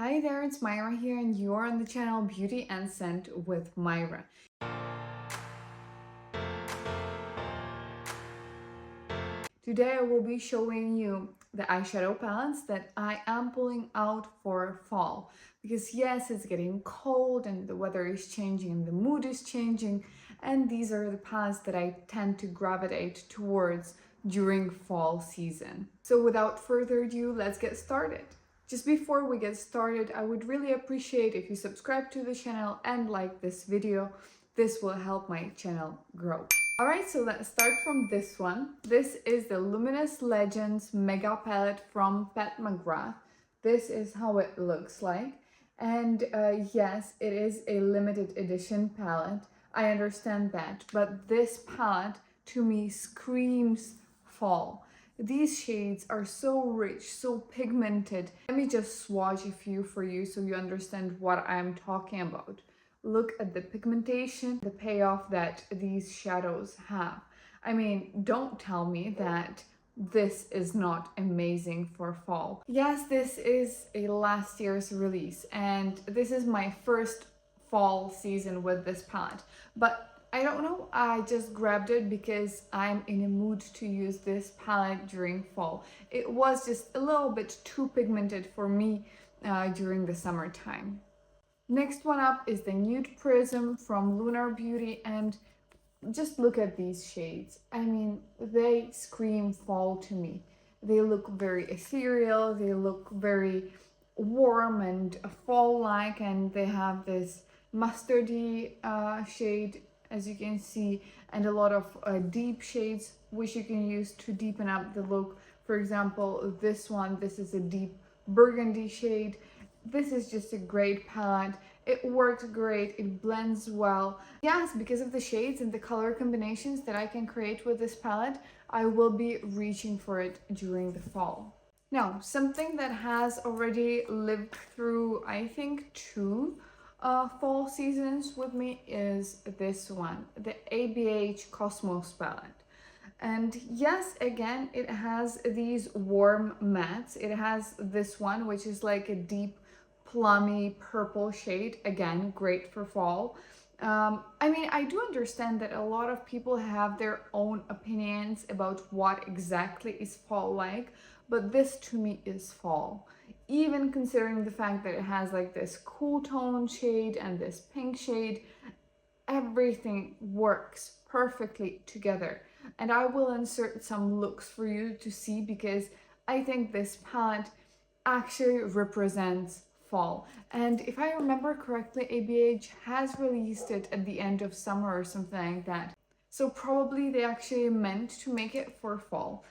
Hi there, it's Myra here and you're on the channel Beauty and Scent with Myra. Today I will be showing you the eyeshadow palettes that I am pulling out for fall. Because yes, it's getting cold and the weather is changing and the mood is changing, and these are the palettes that I tend to gravitate towards during fall season. So without further ado, let's get started. Just before we get started, I would really appreciate if you subscribe to the channel and like this video. This will help my channel grow. Alright, so let's start from this one. This is the Luminous Legends Mega Palette from McGrath. This is how it looks like. And yes, it is a limited edition palette. I understand that, but this palette to me screams fall. These shades are so rich, so pigmented. Let me just swatch a few for you so you understand what I'm talking about. Look at the pigmentation, the payoff that these shadows have. I mean, don't tell me that this is not amazing for fall. Yes, this is a last year's release and this is my first fall season with this palette, but I don't know, I just grabbed it because I'm in a mood to use this palette during fall. It was just a little bit too pigmented for me during the summertime. Next one up is the Nude Prism from Lunar Beauty, and just look at these shades. I mean, they scream fall to me. They look very ethereal, they look very warm and fall-like, and they have this mustardy shade, as you can see, and a lot of deep shades which you can use to deepen up the look. For example, this one, this is a deep burgundy shade. This is just a great palette. It works great, it blends well. Yes, because of the shades and the color combinations that I can create with this palette, I will be reaching for it during the fall. Now, something that has already lived through, I think, two fall seasons with me is this one, the ABH Cosmos palette. And yes, again, it has these warm mattes. It has this one, which is like a deep plummy purple shade. Again, great for fall. I mean, I do understand that a lot of people have their own opinions about what exactly is fall like, but this to me is fall. Even considering the fact that it has like this cool tone shade and this pink shade, everything works perfectly together. And I will insert some looks for you to see because I think this palette actually represents fall. And if I remember correctly, ABH has released it at the end of summer or something like that. So probably they actually meant to make it for fall.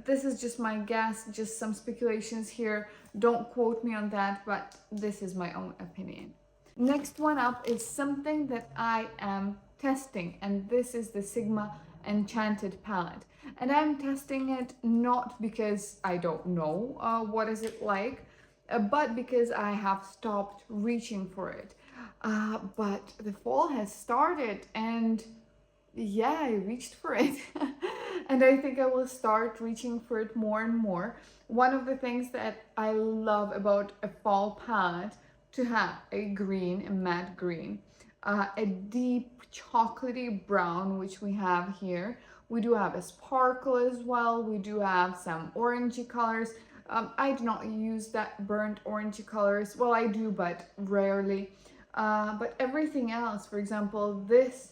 This is just my guess, just some speculations here. Don't quote me on that, but this is my own opinion. Next one up is something that I am testing, and this is the Sigma Enchanted palette. And I'm testing it not because I don't know what is it like, but because I have stopped reaching for it. But the fall has started and yeah, I reached for it. And I think I will start reaching for it more and more. One of the things that I love about a fall palette to have a green, a matte green, a deep chocolatey brown, which we have here. We do have a sparkle as well. We do have some orangey colors. I do not use that burnt orangey colors. Well, I do, but rarely. But everything else, for example, this,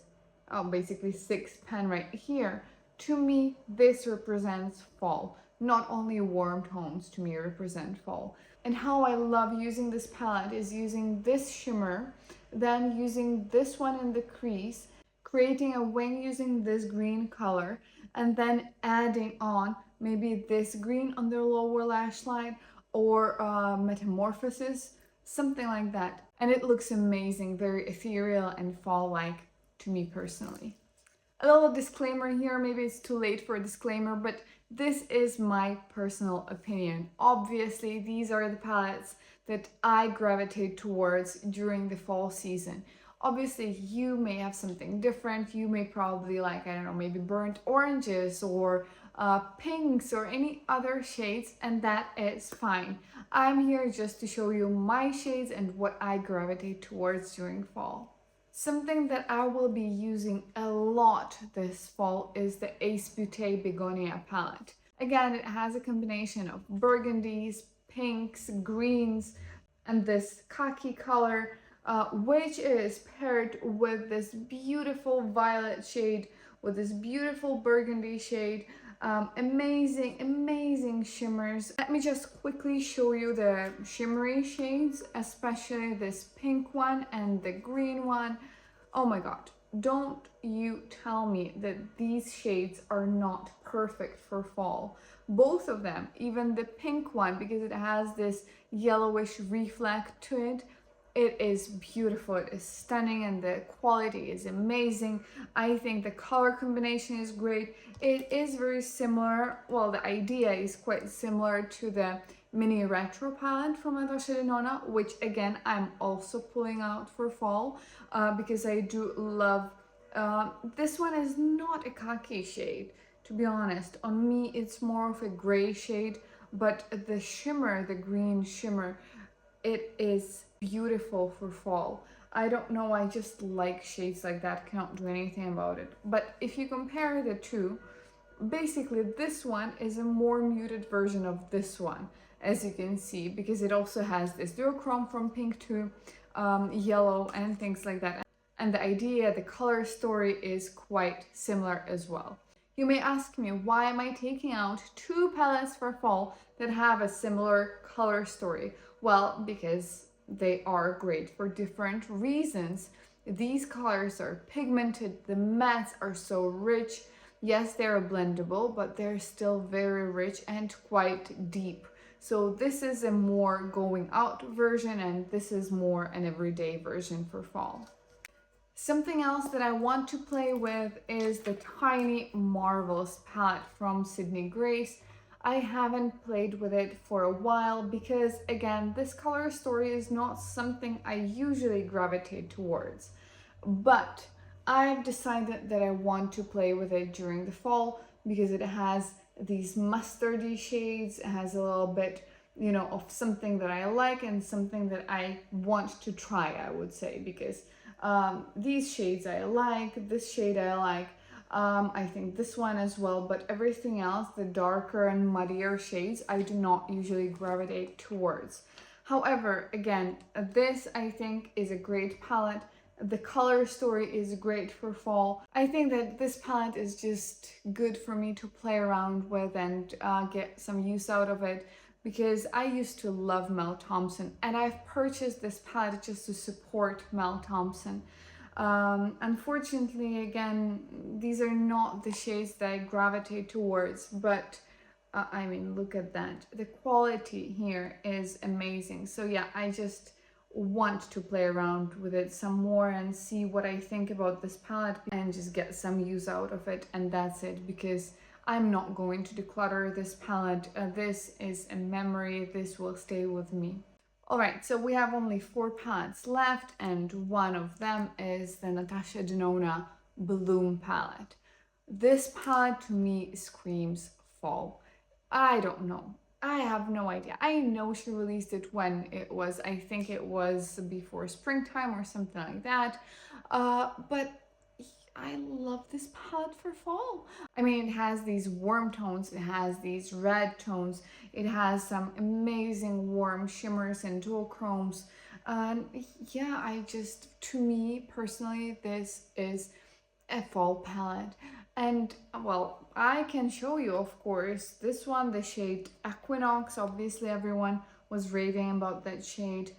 basically 6 pen right here, to me, this represents fall. Not only warm tones to me represent fall. And how I love using this palette is using this shimmer, then using this one in the crease, creating a wing using this green color, and then adding on maybe this green on the lower lash line or Metamorphosis, something like that. And it looks amazing, very ethereal and fall-like to me personally. A little disclaimer here, maybe it's too late for a disclaimer, but this is my personal opinion. Obviously, these are the palettes that I gravitate towards during the fall season. Obviously, you may have something different. You may probably like, I don't know, maybe burnt oranges or pinks or any other shades, and that is fine. I'm here just to show you my shades and what I gravitate towards during fall. Something that I will be using a lot this fall is the Beaute Begonia palette. Again, it has a combination of burgundies, pinks, greens, and this khaki color, which is paired with this beautiful violet shade, with this beautiful burgundy shade. Amazing shimmers. Let me just quickly show you the shimmery shades, especially this pink one and the green one. Oh my god, don't you tell me that these shades are not perfect for fall. Both of them, even the pink one, because it has this yellowish reflect to it, it is beautiful, it is stunning, and the quality is amazing. I think the color combination is great. It is very similar, well, the idea is quite similar to the mini retro palette from Natasha Denona, which again I'm also pulling out for fall because I do love this one. Is not a khaki shade, to be honest. On me it's more of a gray shade, but the shimmer, the green shimmer, it is beautiful for fall. I don't know, I just like shades like that, cannot do anything about it. But if you compare the two, basically this one is a more muted version of this one, as you can see, because it also has this duochrome from pink to yellow and things like that. And the idea, the color story is quite similar as well. You may ask me, why am I taking out two palettes for fall that have a similar color story? Well, because they are great for different reasons. These colors are pigmented, the mattes are so rich. Yes, they're blendable, but they're still very rich and quite deep. So this is a more going out version, and this is more an everyday version for fall. Something else that I want to play with is the Tiny Marvels palette from Sydney Grace. I haven't played with it for a while because, again, this color story is not something I usually gravitate towards. But I've decided that I want to play with it during the fall because it has these mustardy shades, it has a little bit, you know, of something that I like and something that I want to try, I would say, because these shades I like, this shade I like, I think this one as well, but everything else, the darker and muddier shades, I do not usually gravitate towards. However, again, this I think is a great palette. The color story is great for fall. I think that this palette is just good for me to play around with and get some use out of it, because I used to love Mel Thompson and I've purchased this palette just to support Mel Thompson. Unfortunately, again, these are not the shades that I gravitate towards, but I mean, look at that. The quality here is amazing. So yeah, I just want to play around with it some more and see what I think about this palette and just get some use out of it, and that's it, because I'm not going to declutter this palette. This is a memory, this will stay with me. Alright, so we have only 4 palettes left, and one of them is the Natasha Denona Bloom palette. This palette to me screams fall. I don't know. I have no idea. I know she released it when it was, I think it was before springtime or something like that, but I love this palette for fall. I mean, it has these warm tones, it has these red tones, it has some amazing warm shimmers and duochromes. Yeah, to me personally, this is a fall palette. And well, I can show you, of course, this one, the shade Equinox. Obviously everyone was raving about that shade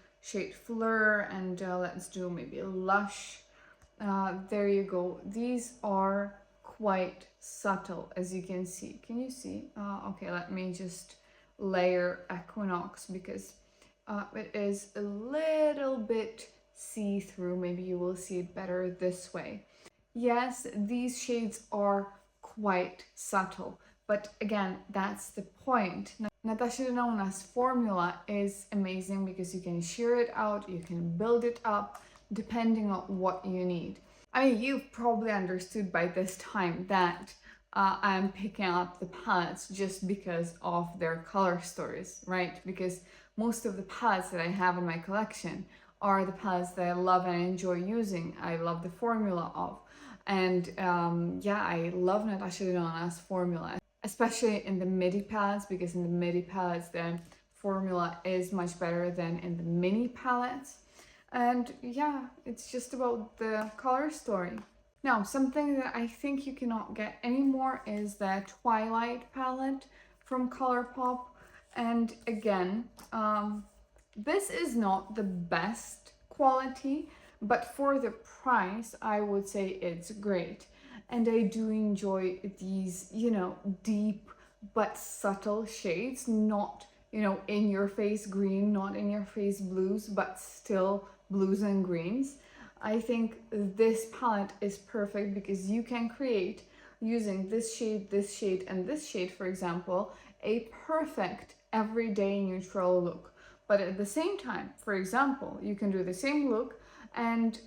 Fleur, and let's do maybe Lush. There you go. These are quite subtle, as you can see. Can you see? Okay, let me just layer Equinox because it is a little bit see-through. Maybe you will see it better this way. Yes, these shades are quite subtle, but again, that's the point. Natasha Denona's formula is amazing because you can sheer it out, you can build it up, depending on what you need. I mean, you've probably understood by this time that I'm picking up the palettes just because of their color stories, right? Because most of the palettes that I have in my collection are the palettes that I love and enjoy using. I love the formula of. And yeah, I love Natasha Denona's formula, especially in the midi palettes, because in the midi palettes the formula is much better than in the mini palettes. And yeah, it's just about the color story. Now, something that I think you cannot get anymore is the Twilight palette from ColourPop. And again, this is not the best quality, but for the price, I would say it's great. And I do enjoy these, deep but subtle shades, not, in your face green, not in your face blues, but still blues and greens. I think this palette is perfect because you can create, using this shade, and this shade, for example, a perfect everyday neutral look. But at the same time, for example, you can do the same look and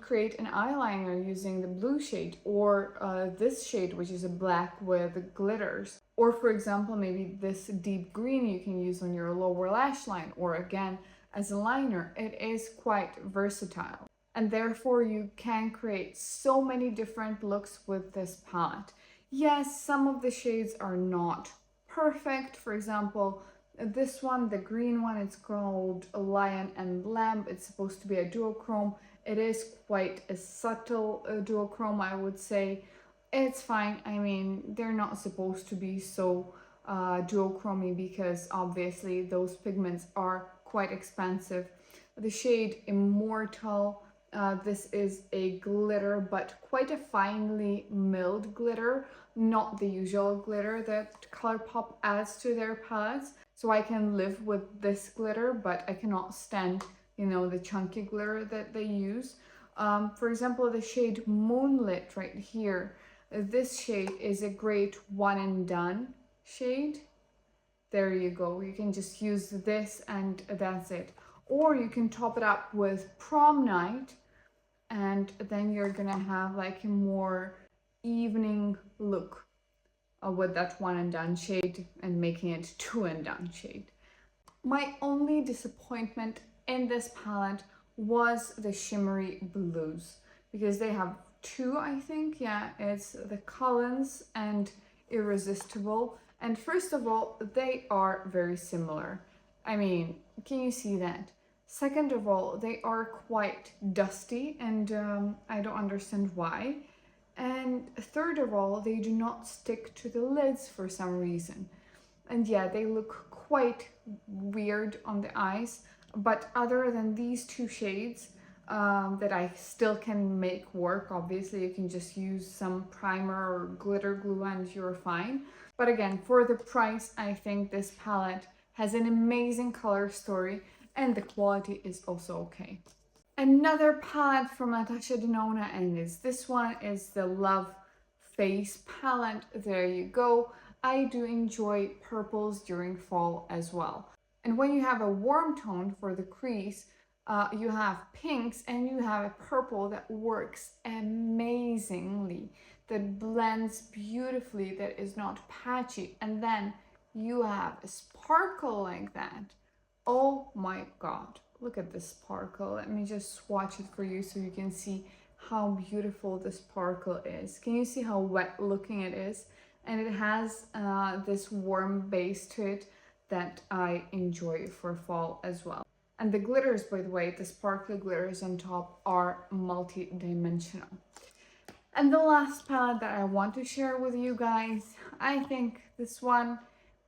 create an eyeliner using the blue shade, or this shade, which is a black with glitters. Or for example, maybe this deep green you can use on your lower lash line, or again, as a liner. It is quite versatile. And therefore you can create so many different looks with this palette. Yes, some of the shades are not perfect. For example, this one, the green one, it's called Lion and Lamb. It's supposed to be a duochrome. It is quite a subtle duochrome, I would say. It's fine. I mean, they're not supposed to be so duochromy because obviously those pigments are quite expensive. The shade Immortal, this is a glitter, but quite a finely milled glitter, not the usual glitter that ColourPop adds to their palettes. So I can live with this glitter, but I cannot stand, the chunky glitter that they use. For example, the shade Moonlit right here. This shade is a great one and done shade. There you go. You can just use this and that's it. Or you can top it up with Prom Night, and then you're gonna have like a more evening look with that one and done shade and making it two and done shade. My only disappointment in this palette was the shimmery blues, because they have two, I think. Yeah, it's the Collins and Irresistible. And first of all, they are very similar. I mean, can you see that? Second of all, they are quite dusty, and I don't understand why. And third of all, they do not stick to the lids for some reason. And yeah, they look quite weird on the eyes, but other than these two shades that I still can make work, obviously you can just use some primer or glitter glue and you're fine. But again, for the price, I think this palette has an amazing color story and the quality is also okay. Another palette from Natasha Denona, and this one is the Love Face palette. There you go. I do enjoy purples during fall as well. And when you have a warm tone for the crease, you have pinks and you have a purple that works amazingly, that blends beautifully, that is not patchy, and then you have a sparkle like that. Oh my god, look at this sparkle. Let me just swatch it for you so you can see how beautiful the sparkle is. Can you see how wet looking it is? And it has this warm base to it that I enjoy for fall as well. And the glitters, by the way, the sparkly glitters on top are multi-dimensional. And the last palette that I want to share with you guys, I think this one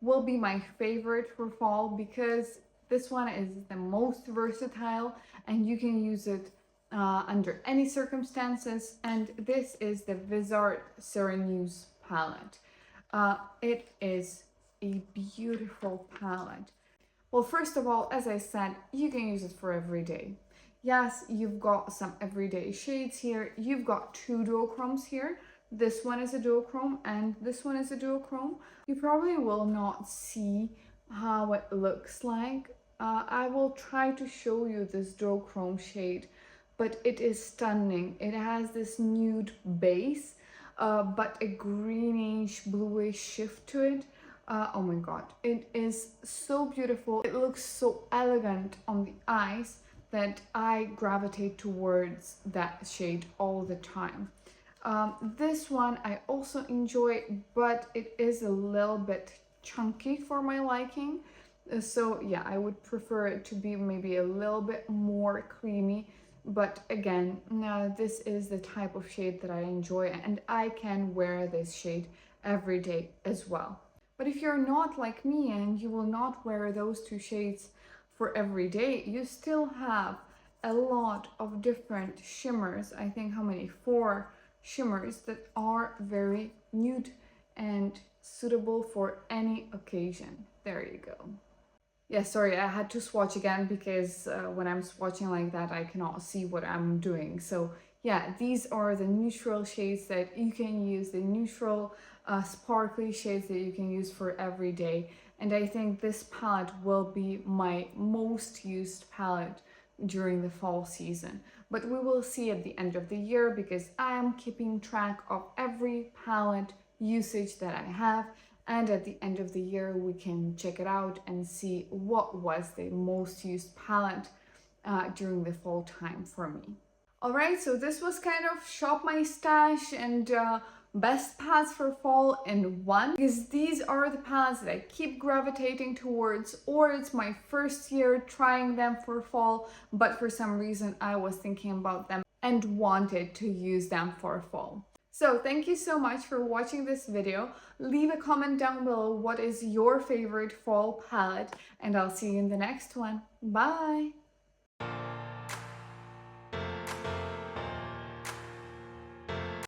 will be my favorite for fall because this one is the most versatile and you can use it under any circumstances. And this is the Viseart Sireneuese palette. It is a beautiful palette. Well, first of all, as I said, you can use it for every day. Yes, you've got some everyday shades here. You've got two duochromes here. This one is a duochrome and this one is a duochrome. You probably will not see how it looks like. I will try to show you this duochrome shade, but it is stunning. It has this nude base, but a greenish, bluish shift to it. Oh my god, it is so beautiful. It looks so elegant on the eyes that I gravitate towards that shade all the time. This one I also enjoy, but it is a little bit chunky for my liking. So yeah, I would prefer it to be maybe a little bit more creamy. But again, this is the type of shade that I enjoy, and I can wear this shade every day as well. But if you're not like me and you will not wear those two shades for every day, you still have a lot of different shimmers. I think how many? 4 shimmers that are very nude and suitable for any occasion. There you go. Yeah, sorry, I had to swatch again because when I'm swatching like that, I cannot see what I'm doing. So yeah, these are the neutral shades that you can use, the neutral sparkly shades that you can use for every day. And I think this palette will be my most used palette during the fall season. But we will see at the end of the year because I am keeping track of every palette usage that I have, and at the end of the year we can check it out and see what was the most used palette during the fall time for me. Alright, so this was kind of shop my stash and best palettes for fall in one, because these are the palettes that I keep gravitating towards, or it's my first year trying them for fall, but for some reason I was thinking about them and wanted to use them for fall. So thank you so much for watching this video. Leave a comment down below what is your favorite fall palette, and I'll see you in the next one. Bye!